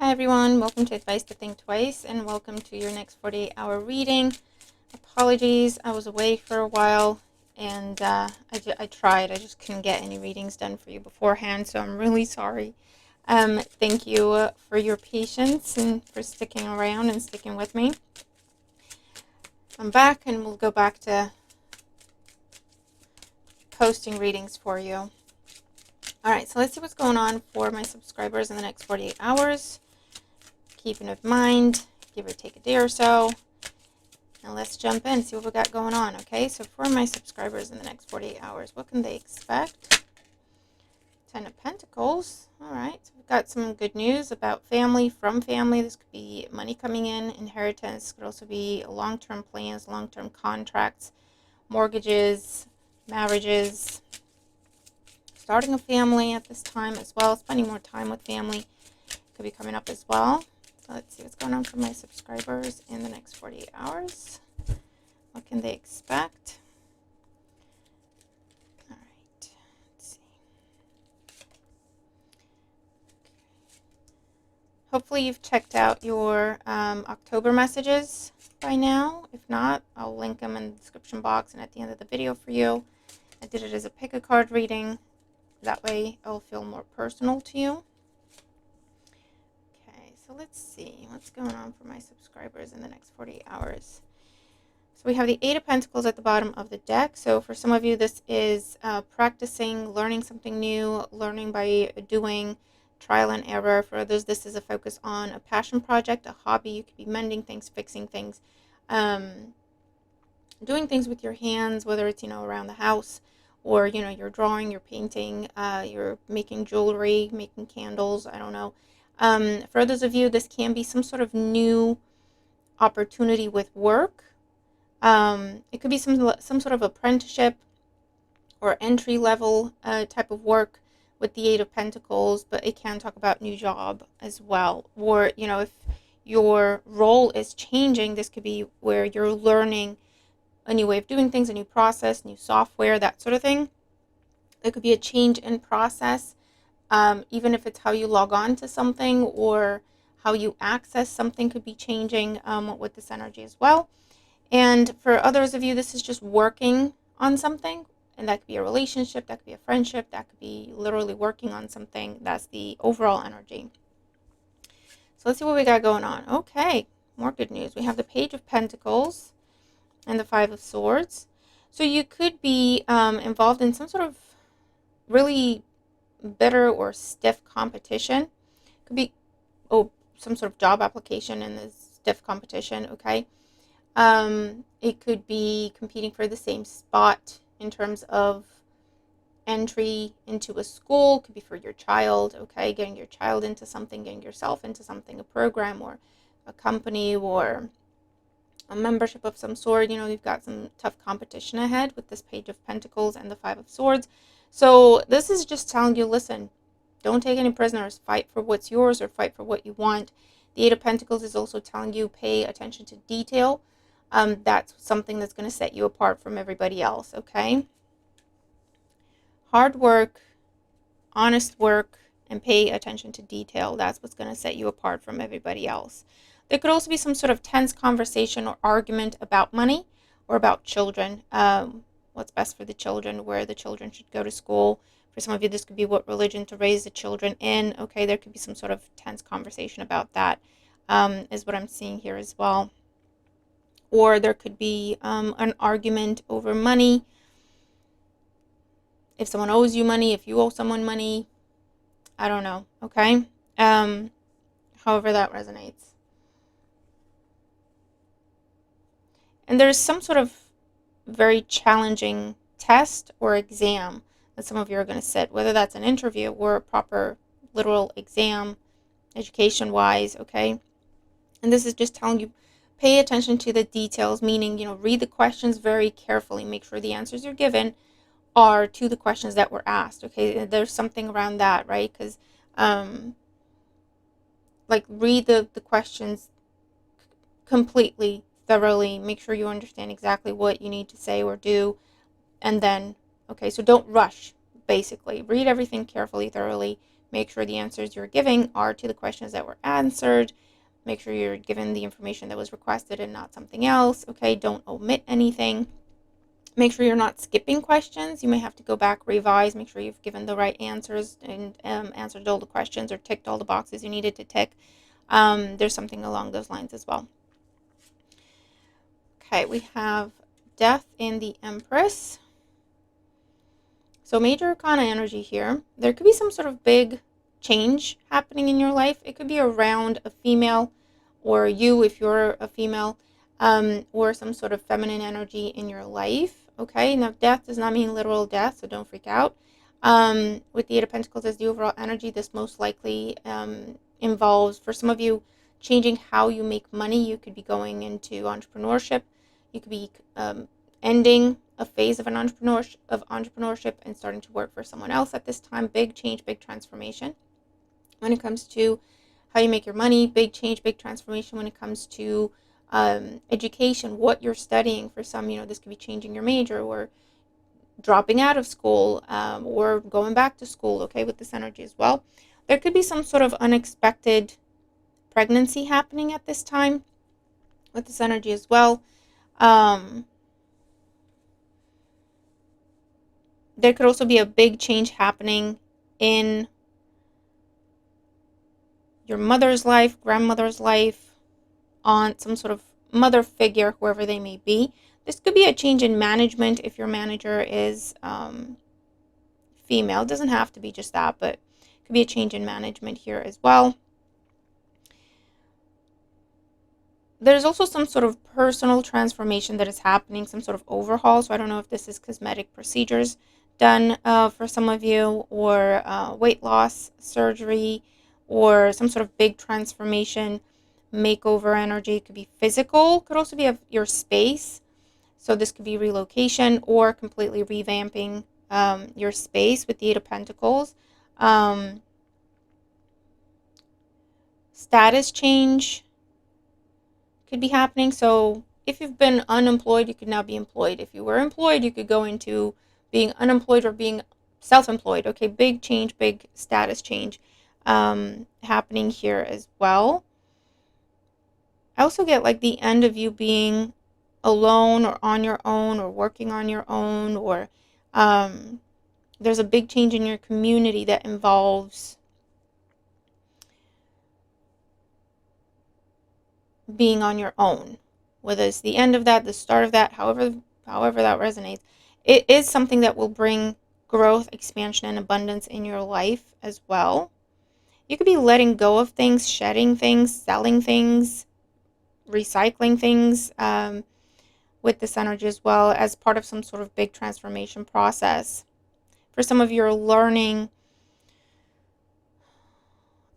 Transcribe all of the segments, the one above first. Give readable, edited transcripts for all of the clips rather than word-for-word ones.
Hi everyone, welcome to Advice to Think Twice, and welcome to your next 48-hour reading. Apologies, I was away for a while, and I tried. I just couldn't get any readings done for you beforehand, so I'm really sorry. Thank you for your patience and for sticking around and sticking with me. I'm back, and we'll go back to posting readings for you. Alright, so let's see what's going on for my subscribers in the next 48 hours. Keeping in mind, give or take a day or so. Now let's jump in and see what we got going on, okay? So for my subscribers in the next 48 hours, what can they expect? 10 of Pentacles. All right, so we've got some good news about family, from family. This could be money coming in, inheritance. Could also be long-term plans, long-term contracts, mortgages, marriages, starting a family at this time as well, spending more time with family could be coming up as well. So let's see what's going on for my subscribers in the next 48 hours. What can they expect? All right, let's see. Hopefully you've checked out your October messages by now. If not, I'll link them in the description box and at the end of the video for you. I did it as a pick a card reading. That way it'll feel more personal to you. So let's see what's going on for my subscribers in the next 48 hours. So we have the Eight of Pentacles at the bottom of the deck. So for some of you, this is practicing, learning something new, learning by doing, trial and error. For others, this is a focus on a passion project, a hobby. You could be mending things, fixing things, doing things with your hands, whether it's, around the house, or, you're drawing, you're painting, you're making jewelry, making candles, I don't know. For those of you, this can be some sort of new opportunity with work. It could be some sort of apprenticeship or entry level type of work with the Eight of Pentacles, but it can talk about new job as well. Or, if your role is changing, this could be where you're learning a new way of doing things, a new process, new software, that sort of thing. It could be a change in process. Even if it's how you log on to something or how you access something could be changing with this energy as well. And for others of you, this is just working on something, and that could be a relationship, that could be a friendship, that could be literally working on something. That's the overall energy. So let's see what we got going on. Okay, more good news. We have the Page of Pentacles and the Five of Swords. So you could be involved in some sort of really bitter or stiff competition. Could be some sort of job application in this stiff competition, okay? It could be competing for the same spot in terms of entry into a school. Could be for your child, okay? Getting your child into something, getting yourself into something, a program or a company or a membership of some sort. You've got some tough competition ahead with this Page of Pentacles and the Five of Swords. So this is just telling you, listen, don't take any prisoners. Fight for what's yours or fight for what you want. The Eight of Pentacles is also telling you pay attention to detail. That's something that's going to set you apart from everybody else, okay? Hard work, honest work, and pay attention to detail. That's what's going to set you apart from everybody else. There could also be some sort of tense conversation or argument about money or about children. What's best for the children, where the children should go to school. For some of you, this could be what religion to raise the children in. Okay, there could be some sort of tense conversation about that, is what I'm seeing here as well. Or there could be an argument over money. If someone owes you money, if you owe someone money, I don't know, okay? However that resonates. And there's some sort of very challenging test or exam that some of you are going to sit, whether that's an interview or a proper literal exam, education-wise, okay? And this is just telling you, pay attention to the details, meaning, read the questions very carefully. Make sure the answers you're given are to the questions that were asked, okay? There's something around that, right? Because, read the questions completely, thoroughly. Make sure you understand exactly what you need to say or do. And then, okay, so don't rush, basically. Read everything carefully, thoroughly. Make sure the answers you're giving are to the questions that were answered. Make sure you're given the information that was requested and not something else. Okay, don't omit anything. Make sure you're not skipping questions. You may have to go back, revise, make sure you've given the right answers and answered all the questions or ticked all the boxes you needed to tick. There's something along those lines as well. Okay, we have Death and the Empress. So major arcana energy here. There could be some sort of big change happening in your life. It could be around a female, or you if you're a female, or some sort of feminine energy in your life. Okay, now death does not mean literal death, so don't freak out. With the Eight of Pentacles as the overall energy, this most likely involves, for some of you, changing how you make money. You could be going into entrepreneurship. You could be ending a phase of entrepreneurship and starting to work for someone else at this time. Big change, big transformation. When it comes to how you make your money, big change, big transformation. When it comes to education, what you're studying. For some, this could be changing your major or dropping out of school, or going back to school, okay, with this energy as well. There could be some sort of unexpected pregnancy happening at this time with this energy as well. There could also be a big change happening in your mother's life, grandmother's life, aunt, some sort of mother figure, whoever they may be. This could be a change in management if your manager is female. It doesn't have to be just that, but it could be a change in management here as well. There's also some sort of personal transformation that is happening, some sort of overhaul. So I don't know if this is cosmetic procedures done for some of you, or weight loss surgery, or some sort of big transformation, makeover energy. It could be physical, could also be of your space. So this could be relocation or completely revamping your space with the Eight of Pentacles. Status change could be happening. So if you've been unemployed, you could now be employed. If you were employed, you could go into being unemployed or being self-employed. Okay, big change, big status change happening here as well. I also get like the end of you being alone or on your own or working on your own, or there's a big change in your community that involves being on your own. Whether it's the end of that, the start of that, however that resonates, it is something that will bring growth, expansion, and abundance in your life as well. You could be letting go of things, shedding things, selling things, recycling things with this energy as well, as part of some sort of big transformation process. For some of you, you're learning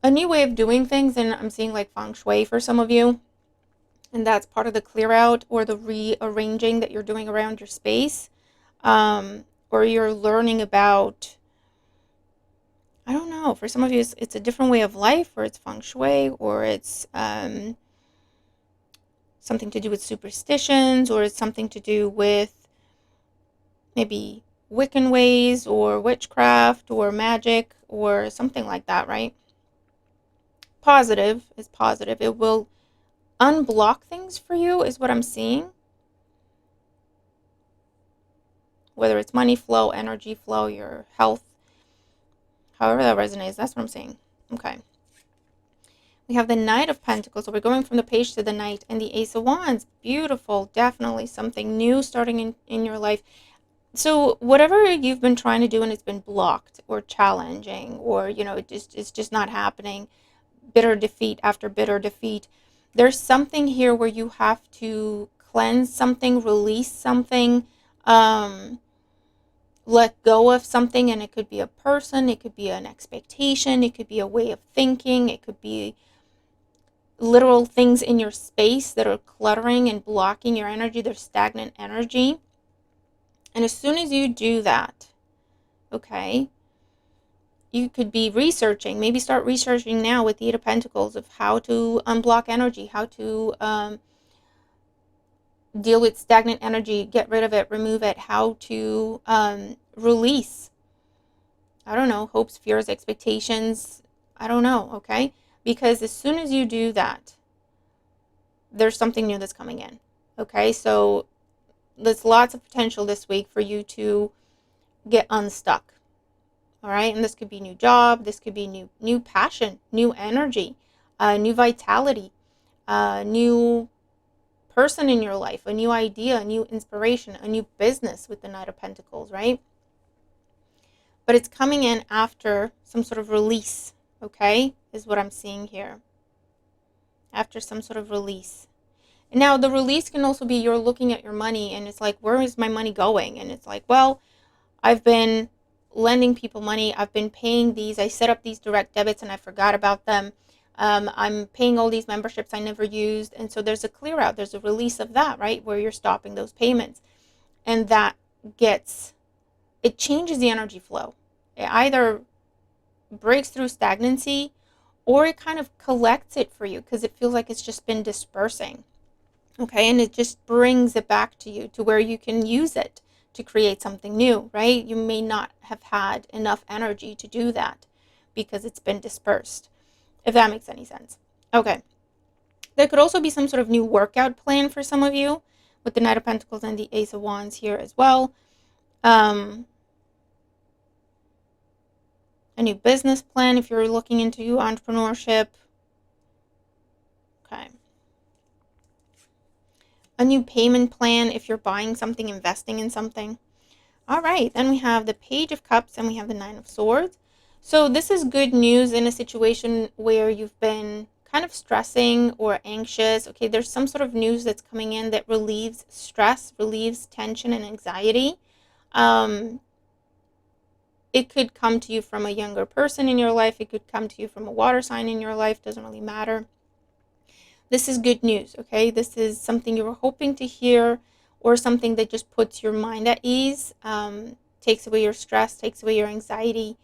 a new way of doing things, and I'm seeing like feng shui for some of you. And that's part of the clear out or the rearranging that you're doing around your space. Or you're learning about, I don't know, for some of you it's a different way of life, or it's feng shui, or it's something to do with superstitions, or it's something to do with maybe Wiccan ways or witchcraft or magic or something like that, right? Positive is positive. It will unblock things for you is what I'm seeing. Whether it's money flow, energy flow, your health, however that resonates, that's what I'm saying. Okay. We have the Knight of Pentacles. So we're going from the Page to the Knight, and the Ace of Wands. Beautiful. Definitely something new starting in your life. So whatever you've been trying to do and it's been blocked or challenging, or, it's just not happening, bitter defeat after bitter defeat, there's something here where you have to cleanse something, release something, let go of something. And it could be a person, it could be an expectation, it could be a way of thinking, it could be literal things in your space that are cluttering and blocking your energy. There's stagnant energy. And as soon as you do that, okay, you could be researching, maybe start researching now with the Eight of Pentacles of how to unblock energy, how to deal with stagnant energy, get rid of it, remove it, how to release I don't know, hopes, fears, expectations. I don't know, okay? Because as soon as you do that, there's something new that's coming in, okay? So there's lots of potential this week for you to get unstuck, all right? And this could be new job, this could be new passion, new energy, new vitality, new person in your life, a new idea, a new inspiration, a new business with the Knight of Pentacles, right? But it's coming in after some sort of release, okay, is what I'm seeing here. After some sort of release. Now, the release can also be you're looking at your money and it's like, where is my money going? And it's like, well, I've been lending people money. I've been paying these. I set up these direct debits and I forgot about them. I'm paying all these memberships I never used. And so there's a clear out. There's a release of that, right? Where you're stopping those payments. And that it changes the energy flow. It either breaks through stagnancy or it kind of collects it for you because it feels like it's just been dispersing. Okay, and it just brings it back to you to where you can use it to create something new, right? You may not have had enough energy to do that because it's been dispersed, if that makes any sense. Okay, there could also be some sort of new workout plan for some of you with the Knight of Pentacles and the Ace of Wands here as well. A new business plan if you're looking into entrepreneurship. Okay. A new payment plan if you're buying something, investing in something. All right, then we have the Page of Cups and we have the Nine of Swords. So this is good news in a situation where you've been kind of stressing or anxious. Okay, there's some sort of news that's coming in that relieves stress, relieves tension and anxiety. It could come to you from a younger person in your life. It could come to you from a water sign in your life. Doesn't really matter. This is good news, okay? This is something you were hoping to hear or something that just puts your mind at ease, takes away your stress, takes away your anxiety.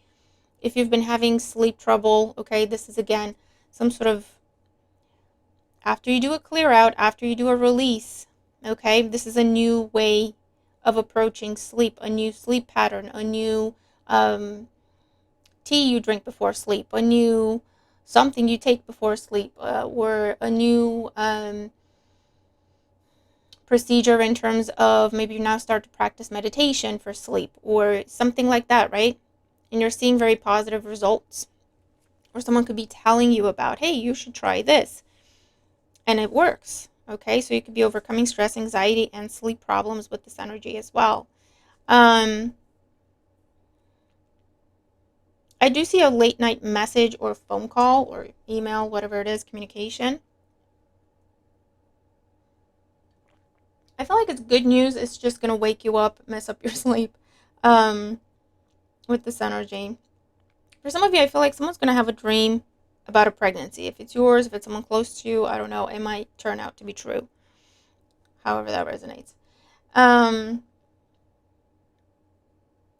If you've been having sleep trouble, okay, this is again some sort of, after you do a clear out, after you do a release, okay, this is a new way of approaching sleep, a new sleep pattern, a new tea you drink before sleep, a new something you take before sleep, or a new procedure in terms of maybe you now start to practice meditation for sleep or something like that, right? And you're seeing very positive results. Or someone could be telling you about, hey, you should try this. And it works, okay? So you could be overcoming stress, anxiety, and sleep problems with this energy as well. I do see a late night message or phone call or email, whatever it is, communication. I feel like it's good news. It's just going to wake you up, mess up your sleep with this energy. For some of you, I feel like someone's going to have a dream about a pregnancy. If it's yours, if it's someone close to you, I don't know. It might turn out to be true. However that resonates.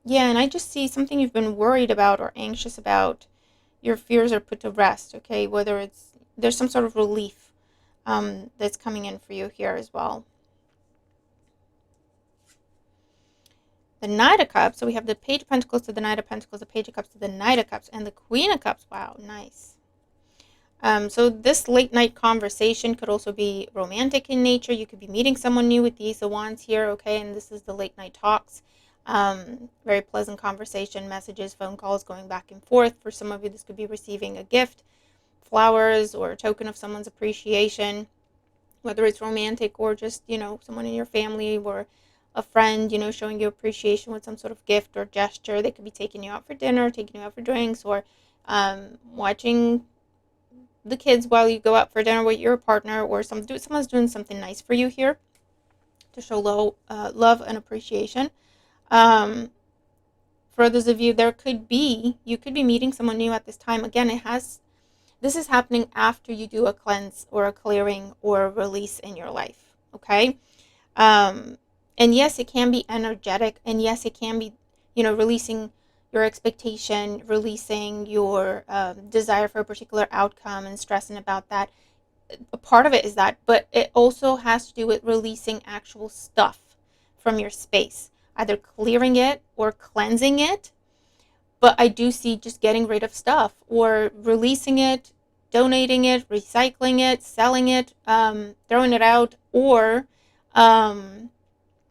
Yeah, and I just see something you've been worried about or anxious about. Your fears are put to rest, okay? Whether there's some sort of relief that's coming in for you here as well. The Knight of Cups, so we have the Page of Pentacles to the Knight of Pentacles, the Page of Cups to the Knight of Cups, and the Queen of Cups. Wow, nice. So this late night conversation could also be romantic in nature. You could be meeting someone new with the Ace of Wands here, okay? And this is the late night talks. Very pleasant conversation, messages, phone calls going back and forth. For some of you, this could be receiving a gift, flowers, or a token of someone's appreciation, whether it's romantic or just, someone in your family or a friend, showing you appreciation with some sort of gift or gesture. They could be taking you out for dinner, taking you out for drinks, or watching the kids while you go out for dinner with your partner, or someone's doing something nice for you here to show love and appreciation. For those of you, you could be meeting someone new at this time. Again, this is happening after you do a cleanse or a clearing or a release in your life, okay? And yes, it can be energetic, and yes, it can be, releasing your expectation, releasing your desire for a particular outcome and stressing about that. A part of it is that, but it also has to do with releasing actual stuff from your space, either clearing it or cleansing it, But I do see just getting rid of stuff or releasing it, donating it, recycling it, selling it, throwing it out, or um,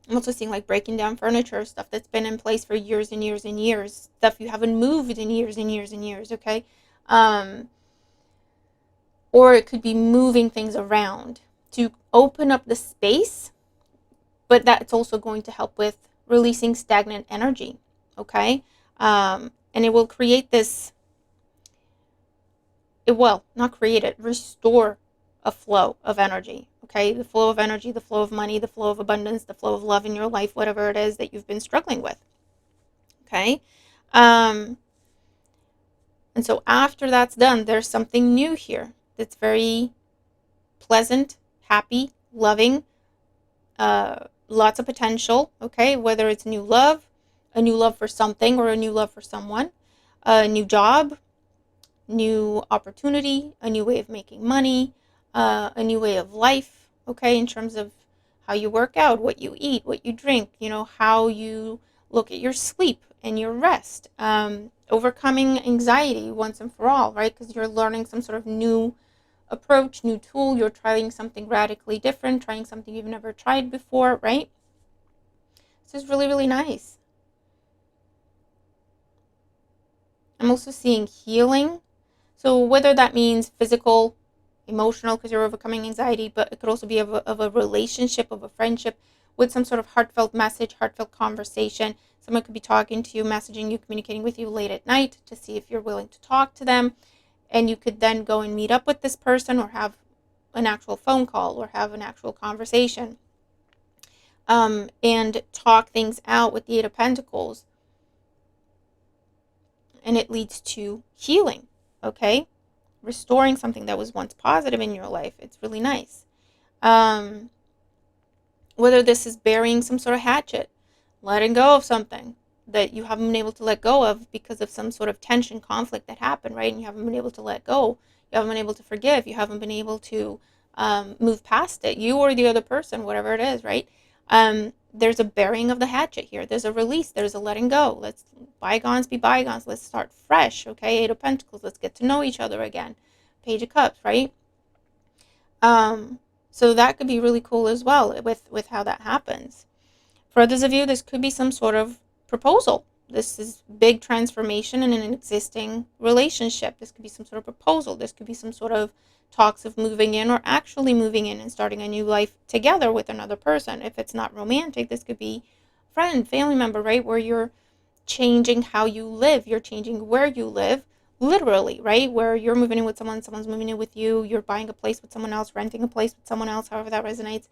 I'm also seeing like breaking down furniture, stuff that's been in place for years and years and years, stuff you haven't moved in years and years and years, okay? Um, or it could be moving things around to open up the space, but that's also going to help with releasing stagnant energy, okay? And it will create this, it will not create it, restore a flow of energy, okay? The flow of energy, the flow of money, the flow of abundance, the flow of love in your life, whatever it is that you've been struggling with, okay? Um, and so after that's done, there's something new here that's very pleasant, happy, loving, lots of potential, okay? Whether it's new love, a new love for something, or a new love for someone, a new job, new opportunity, a new way of making money, a new way of life, okay? In terms of how you work out, what you eat, what you drink, how you look at your sleep and your rest, overcoming anxiety once and for all, right? Because you're learning some sort of new approach, new tool, you're trying something radically different, trying something you've never tried before, right? This is really, really nice. I'm also seeing healing. So whether that means physical, emotional, because you're overcoming anxiety, but it could also be of a relationship, of a friendship, with some sort of heartfelt message, heartfelt conversation. Someone could be talking to you, messaging you, communicating with you late at night to see if you're willing to talk to them. And you could then go and meet up with this person or have an actual phone call or have an actual conversation, and talk things out with the Eight of Pentacles. And it leads to healing, okay? Restoring something that was once positive in your life. It's really nice. Whether this is burying some sort of hatchet, letting go of something that you haven't been able to let go of because of some sort of tension, conflict that happened, right? And you haven't been able to let go. You haven't been able to forgive. You haven't been able to move past it. You or the other person, whatever it is, right? There's a burying of the hatchet here. There's a release. There's a letting go. Let's bygones be bygones. Let's start fresh, okay? Eight of Pentacles. Let's get to know each other again. Page of Cups, right? So that could be really cool as well with how that happens. For others of you, this could be some sort of proposal. This is big transformation in an existing relationship. This could be some sort of proposal. This could be some sort of talks of moving in or actually moving in and starting a new life together with another person. If it's not romantic, this could be friend, family member, right? Where you're changing how you live. You're changing where you live, literally, right? Where you're moving in with someone, someone's moving in with you, you're buying a place with someone else, renting a place with someone else, however that resonates.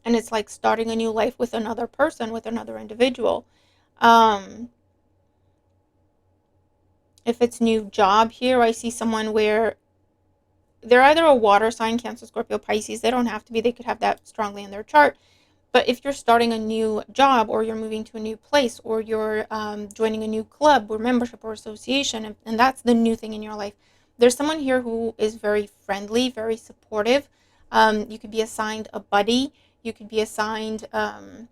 And it's like starting a new life with another person, with another individual. If it's new job here, I see someone where they're either a water sign, Cancer, Scorpio, Pisces. They don't have to be. They could have that strongly in their chart. But if you're starting a new job, or you're moving to a new place, or you're joining a new club or membership or association, and that's the new thing in your life, there's someone here who is very friendly, very supportive. You could be assigned a buddy. You could be assigned a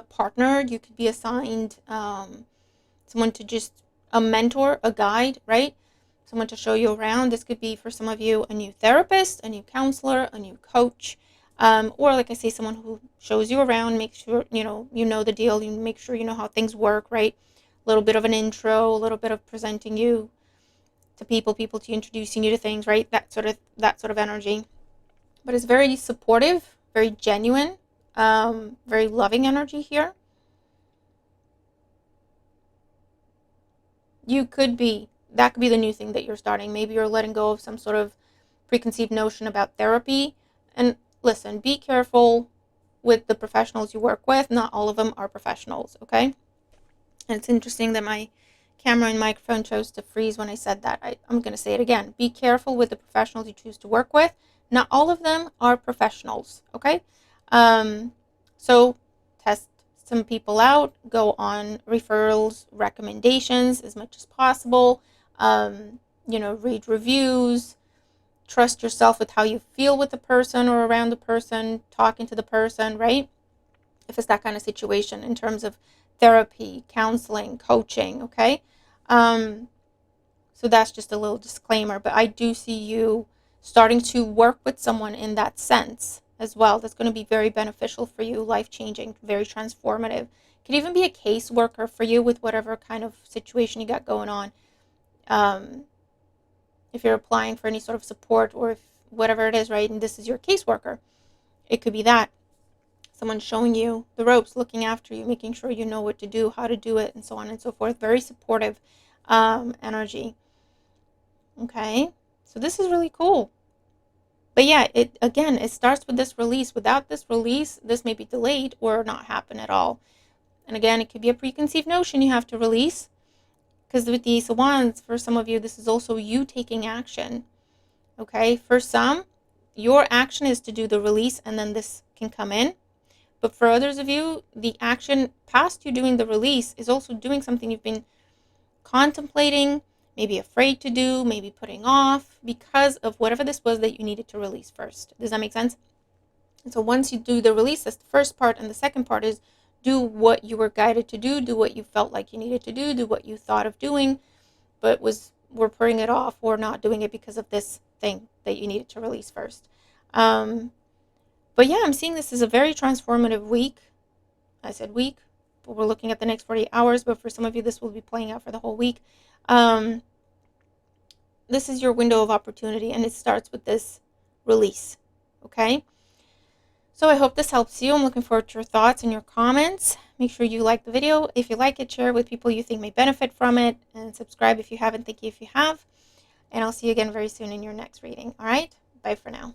partner. You could be assigned someone to just a mentor, a guide, right? Someone to show you around. This could be for some of you a new therapist, a new counselor, a new coach, or like I say, someone who shows you around, make sure you know the deal. You make sure you know how things work, right? A little bit of an intro, a little bit of presenting you to people to introducing you to things, right? That sort of energy. But it's very supportive, very genuine, very loving energy here. That could be the new thing that you're starting. Maybe you're letting go of some sort of preconceived notion about therapy. And listen, be careful with the professionals you work with. Not all of them are professionals, okay? And it's interesting that my camera and microphone chose to freeze when I said that. I'm going to say it again. Be careful with the professionals you choose to work with. Not all of them are professionals, okay? So test some people out, go on referrals, recommendations as much as possible, read reviews, trust yourself with how you feel with the person or around the person, talking to the person, right? If it's that kind of situation in terms of therapy, counseling, coaching, okay? So that's just a little disclaimer, but I do see you starting to work with someone in that sense as well. That's going to be very beneficial for you, life-changing, very transformative. Could even be a caseworker for you with whatever kind of situation you got going on. If you're applying for any sort of support, or if whatever it is, right, and this is your caseworker, it could be that. Someone showing you the ropes, looking after you, making sure you know what to do, how to do it, and so on and so forth. Very supportive energy. Okay, so this is really cool. But yeah, it starts with this release. Without this release, this may be delayed or not happen at all. And again, it could be a preconceived notion you have to release. Because with the Ace of Wands, for some of you, this is also you taking action. Okay, for some, your action is to do the release and then this can come in. But for others of you, the action past you doing the release is also doing something you've been contemplating, maybe afraid to do, maybe putting off because of whatever this was that you needed to release first. Does that make sense? And so once you do the release, that's the first part. And the second part is do what you were guided to do what you felt like you needed to do what you thought of doing, but were putting it off or not doing it because of this thing that you needed to release first. But yeah, I'm seeing this as a very transformative week. I said week, but we're looking at the next 48 hours. But for some of you, this will be playing out for the whole week. This is your window of opportunity, and it starts with this release. Okay? So I hope this helps you. I'm looking forward to your thoughts and your comments. Make sure you like the video. If you like it, share it with people you think may benefit from it. And subscribe if you haven't. Thank you if you have. And I'll see you again very soon in your next reading. All right? Bye for now.